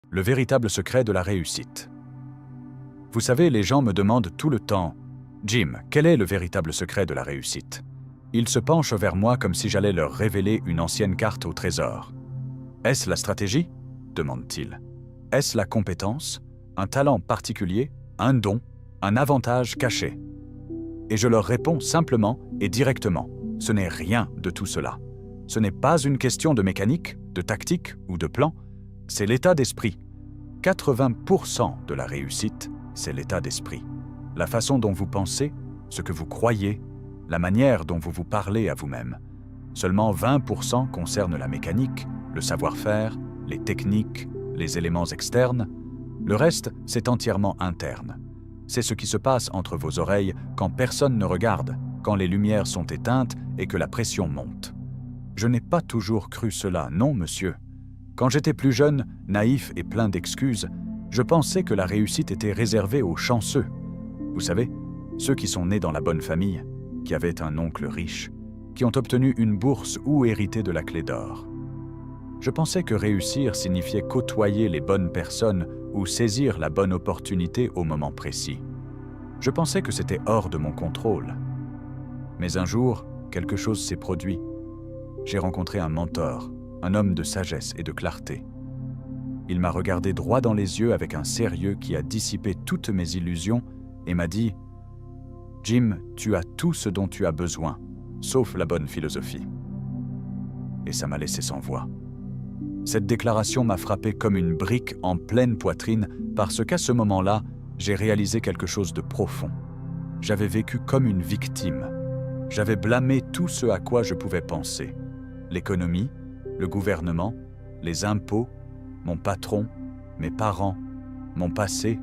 Le véritable secret de la réussite. Vous savez, les gens me demandent tout le temps « Jim, quel est le véritable secret de la réussite ?» Ils se penchent vers moi comme si j'allais leur révéler une ancienne carte au trésor. « Est-ce la stratégie ?» demandent-ils. « Est-ce la compétence? Un talent particulier? Un don? Un avantage caché ?» Et je leur réponds simplement et directement « Ce n'est rien de tout cela. Ce n'est pas une question de mécanique, de tactique ou de plan, c'est l'état d'esprit. 80% de la réussite, c'est l'état d'esprit. La façon dont vous pensez, ce que vous croyez, la manière dont vous vous parlez à vous-même. Seulement 20% concerne la mécanique, le savoir-faire, les techniques, les éléments externes. Le reste, c'est entièrement interne. C'est ce qui se passe entre vos oreilles quand personne ne regarde, quand les lumières sont éteintes et que la pression monte. Je n'ai pas toujours cru cela, non, monsieur. Quand j'étais plus jeune, naïf et plein d'excuses, je pensais que la réussite était réservée aux chanceux. Vous savez, ceux qui sont nés dans la bonne famille, qui avaient un oncle riche, qui ont obtenu une bourse ou hérité de la clé d'or. Je pensais que réussir signifiait côtoyer les bonnes personnes ou saisir la bonne opportunité au moment précis. Je pensais que c'était hors de mon contrôle. Mais un jour, quelque chose s'est produit. J'ai rencontré un mentor, un homme de sagesse et de clarté. Il m'a regardé droit dans les yeux avec un sérieux qui a dissipé toutes mes illusions et m'a dit « Jim, tu as tout ce dont tu as besoin, sauf la bonne philosophie. » Et ça m'a laissé sans voix. Cette déclaration m'a frappé comme une brique en pleine poitrine parce qu'à ce moment-là, j'ai réalisé quelque chose de profond. J'avais vécu comme une victime. J'avais blâmé tout ce à quoi je pouvais penser. L'économie, le gouvernement, les impôts, mon patron, mes parents, mon passé.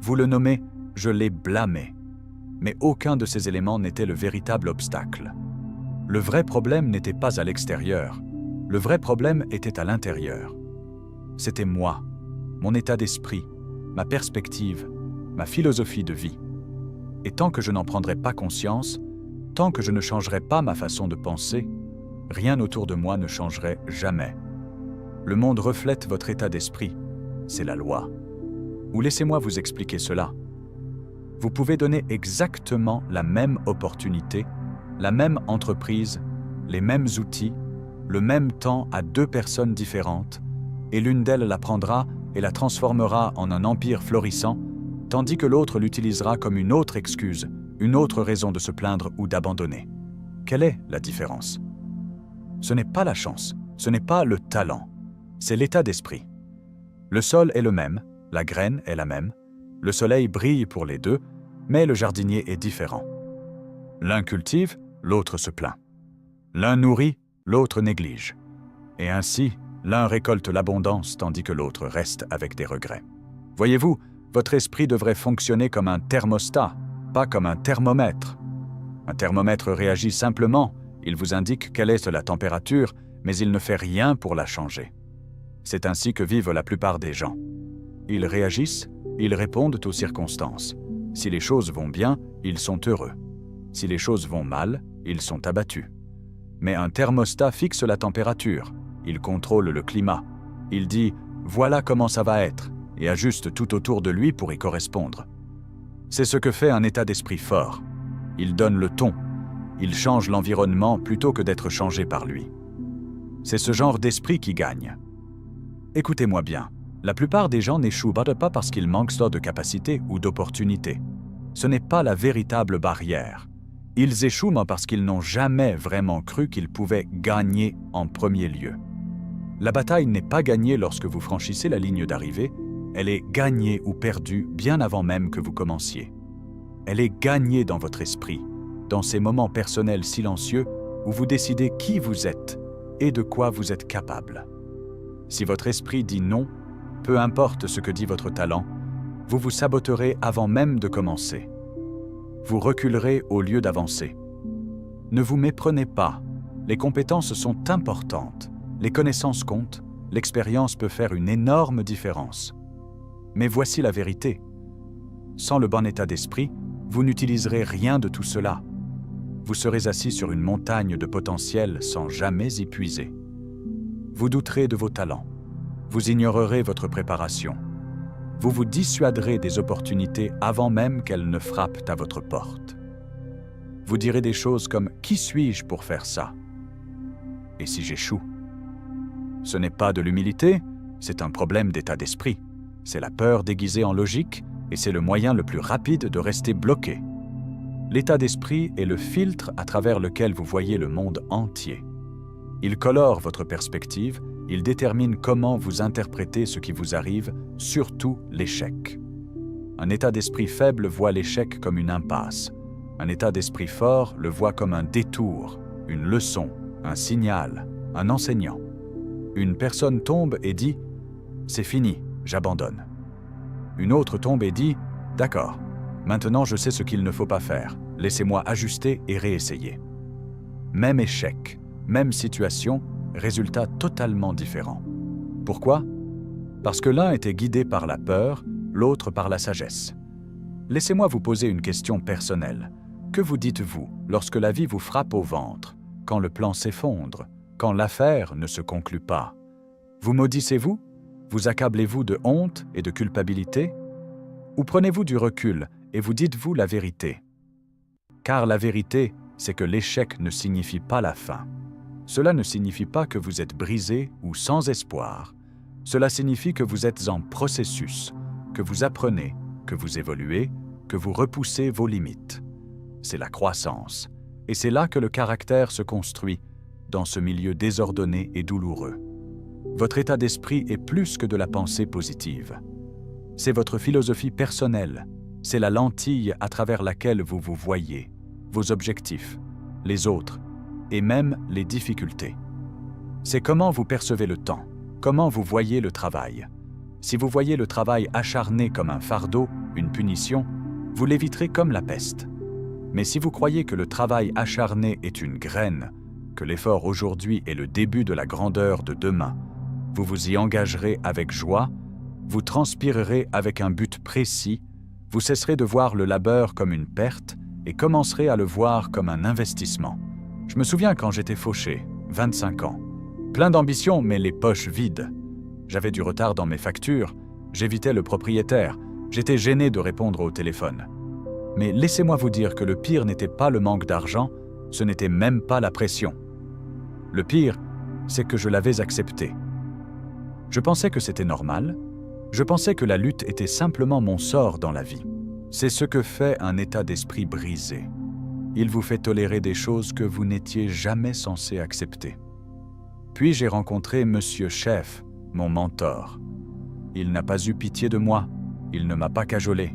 Vous le nommez, je l'ai blâmé. Mais aucun de ces éléments n'était le véritable obstacle. Le vrai problème n'était pas à l'extérieur. Le vrai problème était à l'intérieur. C'était moi, mon état d'esprit, ma perspective, ma philosophie de vie. Et tant que je n'en prendrai pas conscience, tant que je ne changerai pas ma façon de penser, rien autour de moi ne changerait jamais. Le monde reflète votre état d'esprit, c'est la loi. Ou laissez-moi vous expliquer cela. Vous pouvez donner exactement la même opportunité, la même entreprise, les mêmes outils, le même temps à deux personnes différentes, et l'une d'elles la prendra et la transformera en un empire florissant, tandis que l'autre l'utilisera comme une autre excuse, une autre raison de se plaindre ou d'abandonner. Quelle est la différence? Ce n'est pas la chance, ce n'est pas le talent, c'est l'état d'esprit. Le sol est le même, la graine est la même, le soleil brille pour les deux, mais le jardinier est différent. L'un cultive, l'autre se plaint. L'un nourrit, l'autre néglige. Et ainsi, l'un récolte l'abondance tandis que l'autre reste avec des regrets. Voyez-vous, votre esprit devrait fonctionner comme un thermostat, pas comme un thermomètre. Un thermomètre réagit simplement, il vous indique quelle est la température, mais il ne fait rien pour la changer. C'est ainsi que vivent la plupart des gens. Ils réagissent, ils répondent aux circonstances. Si les choses vont bien, ils sont heureux. Si les choses vont mal, ils sont abattus. Mais un thermostat fixe la température, il contrôle le climat. Il dit « voilà comment ça va être » et ajuste tout autour de lui pour y correspondre. C'est ce que fait un état d'esprit fort. Il donne le ton. Il change l'environnement plutôt que d'être changé par lui. C'est ce genre d'esprit qui gagne. Écoutez-moi bien, la plupart des gens n'échouent pas parce qu'ils manquent soit de capacité ou d'opportunité. Ce n'est pas la véritable barrière. Ils échouent parce qu'ils n'ont jamais vraiment cru qu'ils pouvaient gagner en premier lieu. La bataille n'est pas gagnée lorsque vous franchissez la ligne d'arrivée, elle est gagnée ou perdue bien avant même que vous commenciez. Elle est gagnée dans votre esprit, dans ces moments personnels silencieux où vous décidez qui vous êtes et de quoi vous êtes capable. Si votre esprit dit non, peu importe ce que dit votre talent, vous vous saboterez avant même de commencer. Vous reculerez au lieu d'avancer. Ne vous méprenez pas, les compétences sont importantes, les connaissances comptent, l'expérience peut faire une énorme différence. Mais voici la vérité. Sans le bon état d'esprit, vous n'utiliserez rien de tout cela. Vous serez assis sur une montagne de potentiel sans jamais y puiser. Vous douterez de vos talents. Vous ignorerez votre préparation. Vous vous dissuaderez des opportunités avant même qu'elles ne frappent à votre porte. Vous direz des choses comme « Qui suis-je pour faire ça ?» Et si j'échoue? Ce n'est pas de l'humilité, c'est un problème d'état d'esprit. C'est la peur déguisée en logique et c'est le moyen le plus rapide de rester bloqué. L'état d'esprit est le filtre à travers lequel vous voyez le monde entier. Il colore votre perspective, il détermine comment vous interprétez ce qui vous arrive, surtout l'échec. Un état d'esprit faible voit l'échec comme une impasse. Un état d'esprit fort le voit comme un détour, une leçon, un signal, un enseignant. Une personne tombe et dit « C'est fini, j'abandonne ». Une autre tombe et dit « D'accord, maintenant je sais ce qu'il ne faut pas faire, laissez-moi ajuster et réessayer ». Même échec, même situation, résultat totalement différent. Pourquoi? Parce que l'un était guidé par la peur, l'autre par la sagesse. Laissez-moi vous poser une question personnelle. Que vous dites-vous lorsque la vie vous frappe au ventre, quand le plan s'effondre, quand l'affaire ne se conclut pas? Vous maudissez-vous? Vous accablez-vous de honte et de culpabilité? Ou prenez-vous du recul et vous dites-vous la vérité? Car la vérité, c'est que l'échec ne signifie pas la fin. Cela ne signifie pas que vous êtes brisé ou sans espoir. Cela signifie que vous êtes en processus, que vous apprenez, que vous évoluez, que vous repoussez vos limites. C'est la croissance, et c'est là que le caractère se construit, dans ce milieu désordonné et douloureux. Votre état d'esprit est plus que de la pensée positive. C'est votre philosophie personnelle, c'est la lentille à travers laquelle vous vous voyez, vos objectifs, les autres, et même les difficultés. C'est comment vous percevez le temps, comment vous voyez le travail. Si vous voyez le travail acharné comme un fardeau, une punition, vous l'éviterez comme la peste. Mais si vous croyez que le travail acharné est une graine, que l'effort aujourd'hui est le début de la grandeur de demain, vous vous y engagerez avec joie, vous transpirerez avec un but précis, vous cesserez de voir le labeur comme une perte et commencerez à le voir comme un investissement. Je me souviens quand j'étais fauché, 25 ans, plein d'ambition mais les poches vides. J'avais du retard dans mes factures, j'évitais le propriétaire, j'étais gêné de répondre au téléphone. Mais laissez-moi vous dire que le pire n'était pas le manque d'argent, ce n'était même pas la pression. Le pire, c'est que je l'avais accepté. Je pensais que c'était normal, je pensais que la lutte était simplement mon sort dans la vie. C'est ce que fait un état d'esprit brisé. Il vous fait tolérer des choses que vous n'étiez jamais censé accepter. Puis j'ai rencontré Monsieur Chef, mon mentor. Il n'a pas eu pitié de moi, il ne m'a pas cajolé.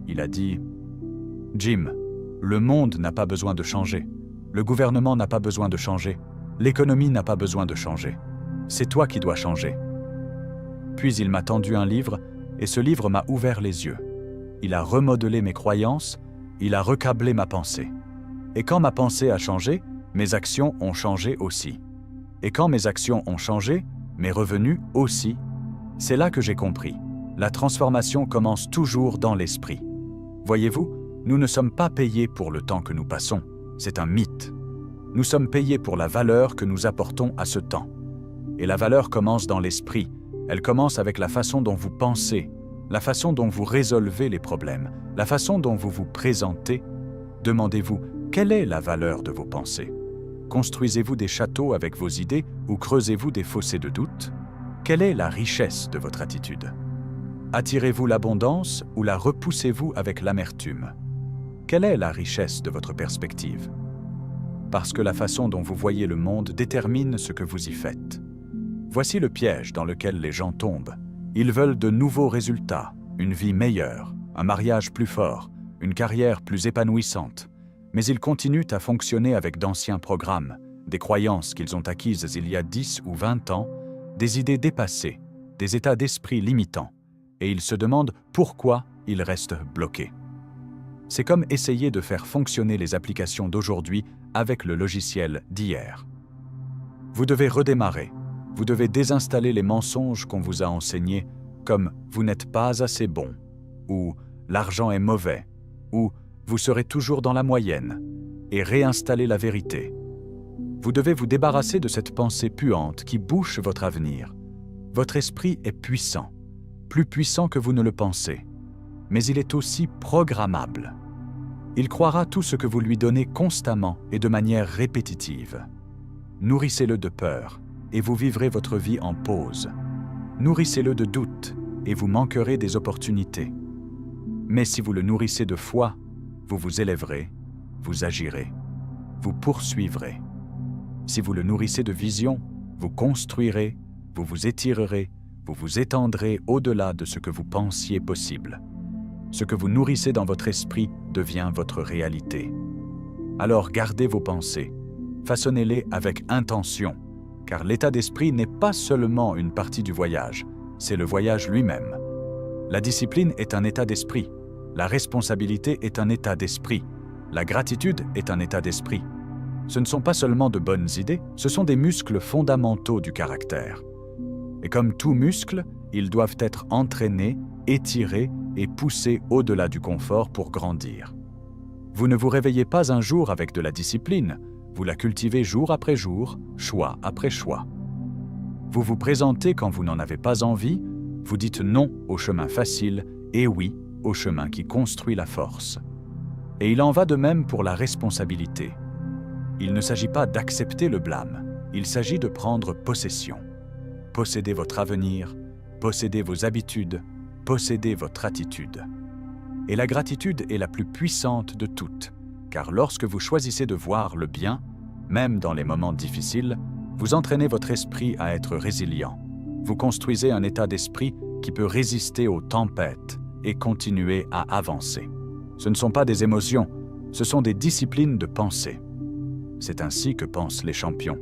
Il a dit « Jim, le monde n'a pas besoin de changer, le gouvernement n'a pas besoin de changer, l'économie n'a pas besoin de changer. C'est toi qui dois changer. » Puis il m'a tendu un livre, et ce livre m'a ouvert les yeux. Il a remodelé mes croyances, il a recablé ma pensée. Et quand ma pensée a changé, mes actions ont changé aussi. Et quand mes actions ont changé, mes revenus aussi. C'est là que j'ai compris. La transformation commence toujours dans l'esprit. Voyez-vous, nous ne sommes pas payés pour le temps que nous passons. C'est un mythe. Nous sommes payés pour la valeur que nous apportons à ce temps. Et la valeur commence dans l'esprit. Elle commence avec la façon dont vous pensez, la façon dont vous résolvez les problèmes, la façon dont vous vous présentez. Demandez-vous, quelle est la valeur de vos pensées? Construisez-vous des châteaux avec vos idées ou creusez-vous des fossés de doute? Quelle est la richesse de votre attitude? Attirez-vous l'abondance ou la repoussez-vous avec l'amertume? Quelle est la richesse de votre perspective? Parce que la façon dont vous voyez le monde détermine ce que vous y faites. Voici le piège dans lequel les gens tombent. Ils veulent de nouveaux résultats, une vie meilleure, un mariage plus fort, une carrière plus épanouissante. Mais ils continuent à fonctionner avec d'anciens programmes, des croyances qu'ils ont acquises il y a 10 ou 20 ans, des idées dépassées, des états d'esprit limitants. Et ils se demandent pourquoi ils restent bloqués. C'est comme essayer de faire fonctionner les applications d'aujourd'hui avec le logiciel d'hier. Vous devez redémarrer. Vous devez désinstaller les mensonges qu'on vous a enseignés, comme « vous n'êtes pas assez bon » ou « l'argent est mauvais » ou « vous serez toujours dans la moyenne » et réinstaller la vérité. Vous devez vous débarrasser de cette pensée puante qui bouche votre avenir. Votre esprit est puissant, plus puissant que vous ne le pensez, mais il est aussi programmable. Il croira tout ce que vous lui donnez constamment et de manière répétitive. Nourrissez-le de peur, et vous vivrez votre vie en pause. Nourrissez-le de doute, et vous manquerez des opportunités. Mais si vous le nourrissez de foi, vous vous élèverez, vous agirez, vous poursuivrez. Si vous le nourrissez de vision, vous construirez, vous vous étirerez, vous vous étendrez au-delà de ce que vous pensiez possible. Ce que vous nourrissez dans votre esprit devient votre réalité. Alors gardez vos pensées, façonnez-les avec intention, car l'état d'esprit n'est pas seulement une partie du voyage, c'est le voyage lui-même. La discipline est un état d'esprit, la responsabilité est un état d'esprit, la gratitude est un état d'esprit. Ce ne sont pas seulement de bonnes idées, ce sont des muscles fondamentaux du caractère. Et comme tout muscle, ils doivent être entraînés, étirés et poussés au-delà du confort pour grandir. Vous ne vous réveillez pas un jour avec de la discipline, vous la cultivez jour après jour, choix après choix. Vous vous présentez quand vous n'en avez pas envie, vous dites non au chemin facile et oui au chemin qui construit la force. Et il en va de même pour la responsabilité. Il ne s'agit pas d'accepter le blâme, il s'agit de prendre possession. Possédez votre avenir, possédez vos habitudes, possédez votre attitude. Et la gratitude est la plus puissante de toutes, car lorsque vous choisissez de voir le bien, même dans les moments difficiles, vous entraînez votre esprit à être résilient. Vous construisez un état d'esprit qui peut résister aux tempêtes et continuer à avancer. Ce ne sont pas des émotions, ce sont des disciplines de pensée. C'est ainsi que pensent les champions.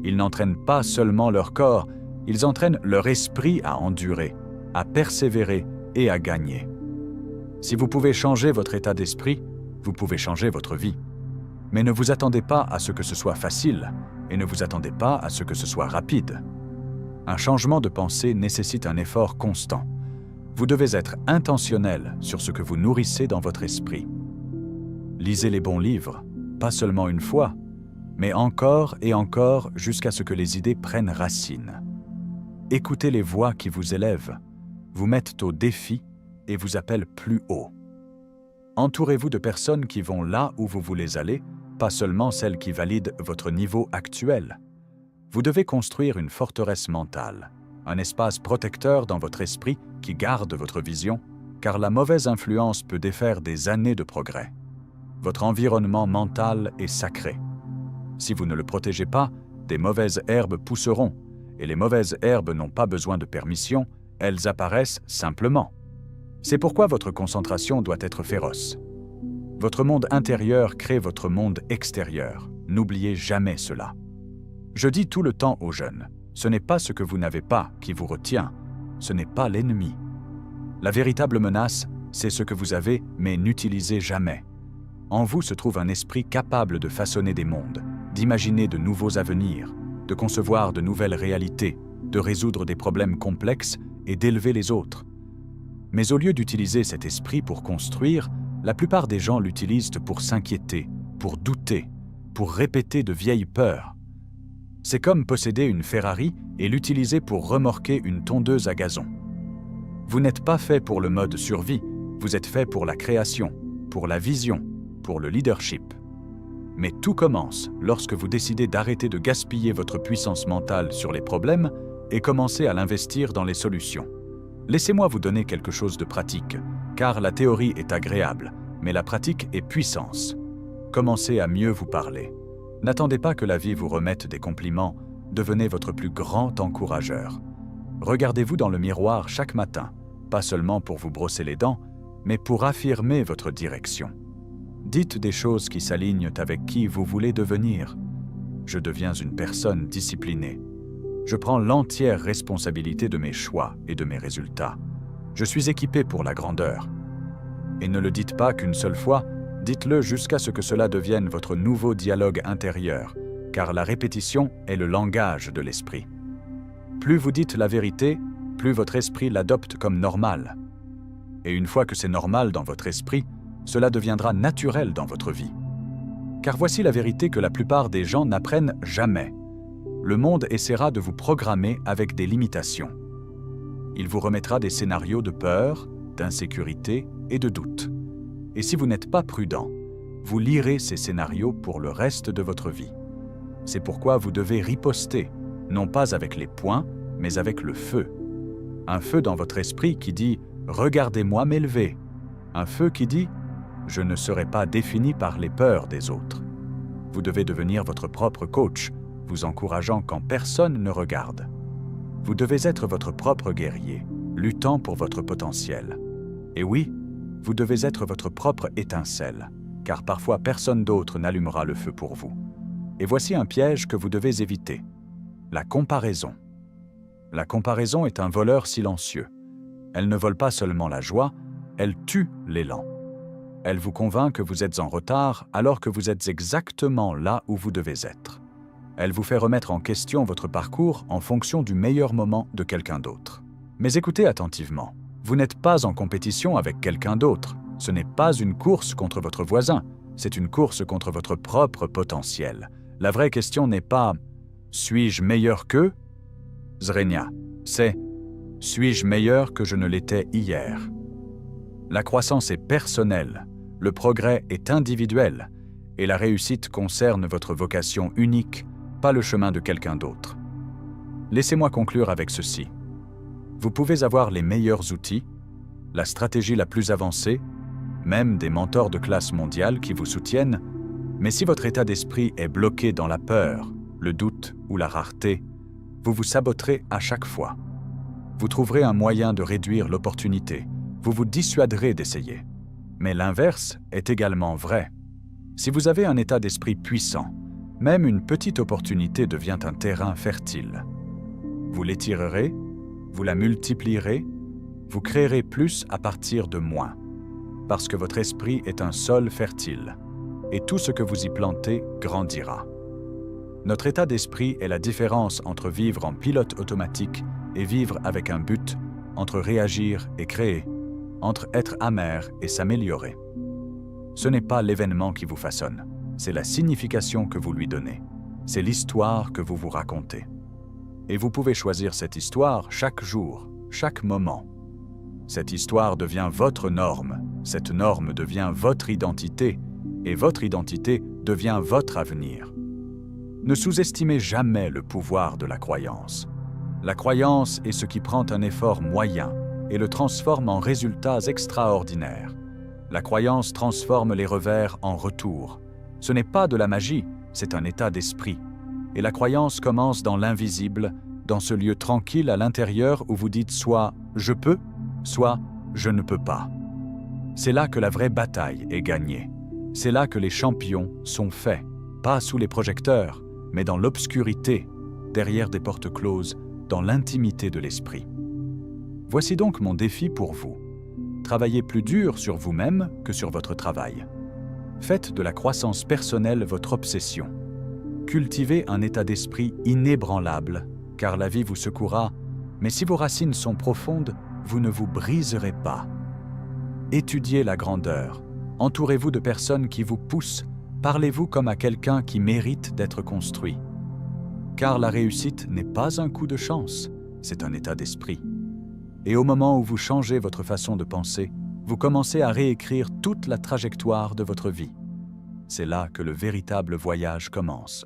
Ils n'entraînent pas seulement leur corps, ils entraînent leur esprit à endurer, à persévérer et à gagner. Si vous pouvez changer votre état d'esprit, vous pouvez changer votre vie. Mais ne vous attendez pas à ce que ce soit facile et ne vous attendez pas à ce que ce soit rapide. Un changement de pensée nécessite un effort constant. Vous devez être intentionnel sur ce que vous nourrissez dans votre esprit. Lisez les bons livres, pas seulement une fois, mais encore et encore jusqu'à ce que les idées prennent racine. Écoutez les voix qui vous élèvent, vous mettent au défi et vous appellent plus haut. Entourez-vous de personnes qui vont là où vous voulez aller, pas seulement celles qui valident votre niveau actuel. Vous devez construire une forteresse mentale, un espace protecteur dans votre esprit qui garde votre vision, car la mauvaise influence peut défaire des années de progrès. Votre environnement mental est sacré. Si vous ne le protégez pas, des mauvaises herbes pousseront, et les mauvaises herbes n'ont pas besoin de permission, elles apparaissent simplement. C'est pourquoi votre concentration doit être féroce. Votre monde intérieur crée votre monde extérieur. N'oubliez jamais cela. Je dis tout le temps aux jeunes, ce n'est pas ce que vous n'avez pas qui vous retient, ce n'est pas l'ennemi. La véritable menace, c'est ce que vous avez, mais n'utilisez jamais. En vous se trouve un esprit capable de façonner des mondes, d'imaginer de nouveaux avenirs, de concevoir de nouvelles réalités, de résoudre des problèmes complexes et d'élever les autres. Mais au lieu d'utiliser cet esprit pour construire, la plupart des gens l'utilisent pour s'inquiéter, pour douter, pour répéter de vieilles peurs. C'est comme posséder une Ferrari et l'utiliser pour remorquer une tondeuse à gazon. Vous n'êtes pas fait pour le mode survie, vous êtes fait pour la création, pour la vision, pour le leadership. Mais tout commence lorsque vous décidez d'arrêter de gaspiller votre puissance mentale sur les problèmes et commencer à l'investir dans les solutions. Laissez-moi vous donner quelque chose de pratique, car la théorie est agréable, mais la pratique est puissance. Commencez à mieux vous parler. N'attendez pas que la vie vous remette des compliments, devenez votre plus grand encourageur. Regardez-vous dans le miroir chaque matin, pas seulement pour vous brosser les dents, mais pour affirmer votre direction. Dites des choses qui s'alignent avec qui vous voulez devenir. Je deviens une personne disciplinée. Je prends l'entière responsabilité de mes choix et de mes résultats. Je suis équipé pour la grandeur. Et ne le dites pas qu'une seule fois, dites-le jusqu'à ce que cela devienne votre nouveau dialogue intérieur, car la répétition est le langage de l'esprit. Plus vous dites la vérité, plus votre esprit l'adopte comme normal. Et une fois que c'est normal dans votre esprit, cela deviendra naturel dans votre vie. Car voici la vérité que la plupart des gens n'apprennent jamais. le monde essaiera de vous programmer avec des limitations. Il vous remettra des scénarios de peur, d'insécurité et de doute. Et si vous n'êtes pas prudent, vous lirez ces scénarios pour le reste de votre vie. C'est pourquoi vous devez riposter, non pas avec les poings, mais avec le feu. Un feu dans votre esprit qui dit « Regardez-moi m'élever ». Un feu qui dit « Je ne serai pas défini par les peurs des autres ». Vous devez devenir votre propre coach, vous encourageant quand personne ne regarde. Vous devez être votre propre guerrier, luttant pour votre potentiel. Et oui, vous devez être votre propre étincelle, car parfois personne d'autre n'allumera le feu pour vous. Et voici un piège que vous devez éviter. La comparaison. La comparaison est un voleur silencieux. Elle ne vole pas seulement la joie, elle tue l'élan. Elle vous convainc que vous êtes en retard alors que vous êtes exactement là où vous devez être. Elle vous fait remettre en question votre parcours en fonction du meilleur moment de quelqu'un d'autre. Mais écoutez attentivement, vous n'êtes pas en compétition avec quelqu'un d'autre. Ce n'est pas une course contre votre voisin, c'est une course contre votre propre potentiel. La vraie question n'est pas « Suis-je meilleur qu'eux ?» Zrenia, c'est « Suis-je meilleur que je ne l'étais hier ?» La croissance est personnelle, le progrès est individuel, et la réussite concerne votre vocation unique, pas le chemin de quelqu'un d'autre. Laissez-moi conclure avec ceci. Vous pouvez avoir les meilleurs outils, la stratégie la plus avancée, même des mentors de classe mondiale qui vous soutiennent, mais si votre état d'esprit est bloqué dans la peur, le doute ou la rareté, vous vous saboterez à chaque fois. Vous trouverez un moyen de réduire l'opportunité, vous vous dissuaderez d'essayer. Mais l'inverse est également vrai. Si vous avez un état d'esprit puissant, même une petite opportunité devient un terrain fertile. Vous l'étirerez, vous la multiplierez, vous créerez plus à partir de moins, parce que votre esprit est un sol fertile, et tout ce que vous y plantez grandira. Notre état d'esprit est la différence entre vivre en pilote automatique et vivre avec un but, entre réagir et créer, entre être amer et s'améliorer. Ce n'est pas l'événement qui vous façonne, c'est la signification que vous lui donnez, c'est l'histoire que vous vous racontez. Et vous pouvez choisir cette histoire chaque jour, chaque moment. Cette histoire devient votre norme, cette norme devient votre identité, et votre identité devient votre avenir. Ne sous-estimez jamais le pouvoir de la croyance. La croyance est ce qui prend un effort moyen et le transforme en résultats extraordinaires. La croyance transforme les revers en retour. Ce n'est pas de la magie, c'est un état d'esprit. Et la croyance commence dans l'invisible, dans ce lieu tranquille à l'intérieur où vous dites soit « je peux », soit « je ne peux pas ». C'est là que la vraie bataille est gagnée. C'est là que les champions sont faits, pas sous les projecteurs, mais dans l'obscurité, derrière des portes closes, dans l'intimité de l'esprit. Voici donc mon défi pour vous. Travaillez plus dur sur vous-même que sur votre travail. Faites de la croissance personnelle votre obsession. Cultivez un état d'esprit inébranlable, car la vie vous secouera, mais si vos racines sont profondes, vous ne vous briserez pas. Étudiez la grandeur. Entourez-vous de personnes qui vous poussent. Parlez-vous comme à quelqu'un qui mérite d'être construit. Car la réussite n'est pas un coup de chance, c'est un état d'esprit. Et au moment où vous changez votre façon de penser, vous commencez à réécrire toute la trajectoire de votre vie. C'est là que le véritable voyage commence.